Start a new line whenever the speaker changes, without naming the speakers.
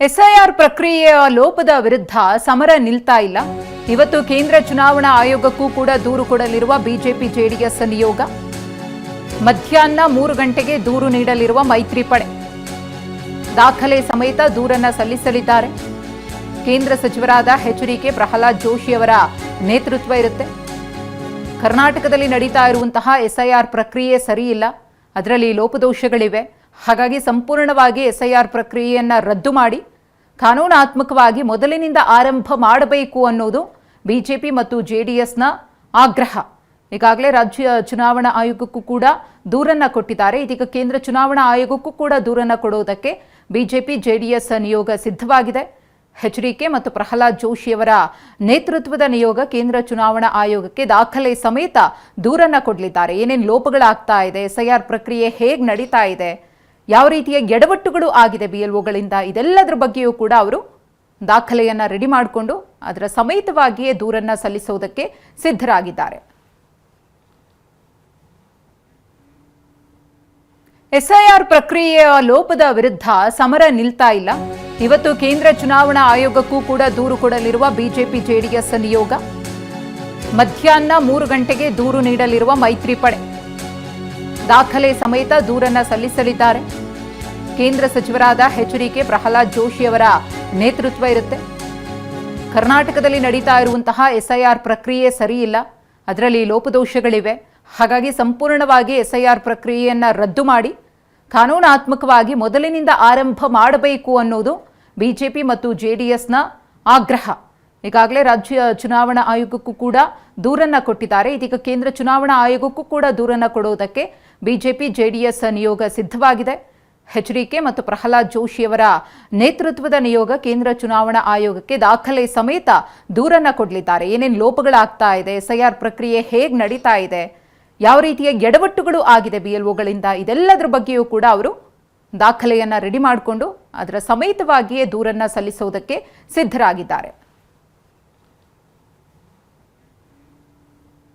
SIR ಪ್ರಕ್ರಿಯೆಯ ಲೋಪದ ವಿರುದ್ಧ ಸಮರ ನಿಲ್ತಾ ಇಲ್ಲ. ಇವತ್ತು ಕೇಂದ್ರ ಚುನಾವಣಾ ಆಯೋಗಕ್ಕೂ ಕೂಡ ದೂರು ಕೊಡಲಿರುವ ಬಿಜೆಪಿ ಜೆಡಿಎಸ್ ನಿಯೋಗ. ಮಧ್ಯಾಹ್ನ 3 ಗಂಟೆಗೆ ದೂರು ನೀಡಲಿರುವ ಮೈತ್ರಿ ಪಡೆ ದಾಖಲೆ ಸಮೇತ ದೂರನ್ನ ಸಲ್ಲಿಸಲಿದ್ದಾರೆ. ಕೇಂದ್ರ ಸಚಿವರಾದ ಎಚ್.ಡಿ.ಕೆ. ಪ್ರಹ್ಲಾದ್ ಜೋಶಿ ಅವರ ನೇತೃತ್ವ ಇರುತ್ತೆ. ಕರ್ನಾಟಕದಲ್ಲಿ ನಡೀತಾ ಇರುವಂತಹ ಎಸ್ಐಆರ್ ಪ್ರಕ್ರಿಯೆ ಸರಿಯಿಲ್ಲ, ಅದರಲ್ಲಿ ಲೋಪದೋಷಗಳಿವೆ. ಹಾಗಾಗಿ ಸಂಪೂರ್ಣವಾಗಿ ಎಸ್ಐಆರ್ ಪ್ರಕ್ರಿಯೆಯನ್ನು ರದ್ದು ಮಾಡಿ ಕಾನೂನಾತ್ಮಕವಾಗಿ ಮೊದಲಿನಿಂದ ಆರಂಭ ಮಾಡಬೇಕು ಅನ್ನೋದು ಬಿಜೆಪಿ ಮತ್ತು ಜೆಡಿಎಸ್ನ ಆಗ್ರಹ. ಈಗಾಗಲೇ ರಾಜ್ಯ ಚುನಾವಣಾ ಆಯೋಗಕ್ಕೂ ಕೂಡ ದೂರನ್ನ ಕೊಟ್ಟಿದ್ದಾರೆ. ಇದೀಗ ಕೇಂದ್ರ ಚುನಾವಣಾ ಆಯೋಗಕ್ಕೂ ಕೂಡ ದೂರನ್ನ ಕೊಡೋದಕ್ಕೆ ಬಿಜೆಪಿ ಜೆಡಿಎಸ್ ನಿಯೋಗ ಸಿದ್ಧವಾಗಿದೆ. ಎಚ್.ಡಿ.ಕೆ. ಮತ್ತು ಪ್ರಹ್ಲಾದ್ ಜೋಶಿ ಅವರ ನೇತೃತ್ವದ ನಿಯೋಗ ಕೇಂದ್ರ ಚುನಾವಣಾ ಆಯೋಗಕ್ಕೆ ದಾಖಲೆ ಸಮೇತ ದೂರನ್ನ ಕೊಡಲಿದ್ದಾರೆ. ಏನೇನು ಲೋಪಗಳಾಗ್ತಾ ಇದೆ, ಎಸ್ಐಆರ್ ಪ್ರಕ್ರಿಯೆ ಹೇಗೆ ನಡೀತಾ ಇದೆ, ಯಾವ ರೀತಿಯ ಎಡವಟ್ಟುಗಳು ಆಗಿದೆ BLOಗಳಿಂದ, ಇದೆಲ್ಲದರ ಬಗ್ಗೆಯೂ ಕೂಡ ಅವರು ದಾಖಲೆಯನ್ನ ರೆಡಿ ಮಾಡಿಕೊಂಡು ಅದರ ಸಮೇತವಾಗಿಯೇ ದೂರನ್ನ ಸಲ್ಲಿಸುವುದಕ್ಕೆ ಸಿದ್ಧರಾಗಿದ್ದಾರೆ. ಎಸ್ಐಆರ್ ಪ್ರಕ್ರಿಯೆಯ ಲೋಪದ ವಿರುದ್ಧ ಸಮರ ನಿಲ್ತಾ ಇಲ್ಲ. ಇವತ್ತು ಕೇಂದ್ರ ಚುನಾವಣಾ ಆಯೋಗಕ್ಕೂ ಕೂಡ ದೂರು ಕೊಡಲಿರುವ ಬಿಜೆಪಿ ಜೆಡಿಎಸ್ ನಿಯೋಗ. ಮಧ್ಯಾಹ್ನ 3 ಗಂಟೆಗೆ ದೂರು ನೀಡಲಿರುವ ಮೈತ್ರಿ ಪಡೆ ದಾಖಲೆ ಸಮೇತ ದೂರನ್ನ ಸಲ್ಲಿಸಲಿದ್ದಾರೆ. ಕೇಂದ್ರ ಸಚಿವರಾದ ಎಚ್.ಡಿ.ಕೆ. ಪ್ರಹ್ಲಾದ್ ಜೋಶಿ ಅವರ ನೇತೃತ್ವ ಇರುತ್ತೆ. ಕರ್ನಾಟಕದಲ್ಲಿ ನಡೀತಾ ಇರುವಂತಹ ಎಸ್ಐಆರ್ ಪ್ರಕ್ರಿಯೆ ಸರಿಯಿಲ್ಲ, ಅದರಲ್ಲಿ ಲೋಪದೋಷಗಳಿವೆ. ಹಾಗಾಗಿ ಸಂಪೂರ್ಣವಾಗಿ ಎಸ್ಐಆರ್ ಪ್ರಕ್ರಿಯೆಯನ್ನು ರದ್ದು ಮಾಡಿ ಕಾನೂನಾತ್ಮಕವಾಗಿ ಮೊದಲಿನಿಂದ ಆರಂಭ ಮಾಡಬೇಕು ಅನ್ನೋದು ಬಿಜೆಪಿ ಮತ್ತು ಜೆಡಿಎಸ್ನ ಆಗ್ರಹ. ಈಗಾಗಲೇ ರಾಜ್ಯ ಚುನಾವಣಾ ಆಯೋಗಕ್ಕೂ ಕೂಡ ದೂರನ್ನ ಕೊಟ್ಟಿದ್ದಾರೆ. ಇದೀಗ ಕೇಂದ್ರ ಚುನಾವಣಾ ಆಯೋಗಕ್ಕೂ ಕೂಡ ದೂರನ್ನ ಕೊಡೋದಕ್ಕೆ ಬಿಜೆಪಿ ಜೆಡಿಎಸ್ ನಿಯೋಗ ಸಿದ್ಧವಾಗಿದೆ. ಎಚ್.ಡಿ.ಕೆ. ಮತ್ತು ಪ್ರಹ್ಲಾದ್ ಜೋಶಿ ಅವರ ನೇತೃತ್ವದ ನಿಯೋಗ ಕೇಂದ್ರ ಚುನಾವಣಾ ಆಯೋಗಕ್ಕೆ ದಾಖಲೆ ಸಮೇತ ದೂರನ್ನ ಕೊಡಲಿದ್ದಾರೆ. ಏನೇನು ಲೋಪಗಳಾಗ್ತಾ ಇದೆ, ಎಸ್ಐಆರ್ ಪ್ರಕ್ರಿಯೆ ಹೇಗೆ ನಡೀತಾ ಇದೆ, ಯಾವ ರೀತಿಯ ಎಡವಟ್ಟುಗಳು ಆಗಿದೆ BLOಗಳಿಂದ, ಇದೆಲ್ಲದರ ಬಗ್ಗೆಯೂ ಕೂಡ ಅವರು ದಾಖಲೆಯನ್ನ ರೆಡಿ ಮಾಡಿಕೊಂಡು ಅದರ ಸಮೇತವಾಗಿಯೇ ದೂರನ್ನ ಸಲ್ಲಿಸುವುದಕ್ಕೆ ಸಿದ್ಧರಾಗಿದ್ದಾರೆ.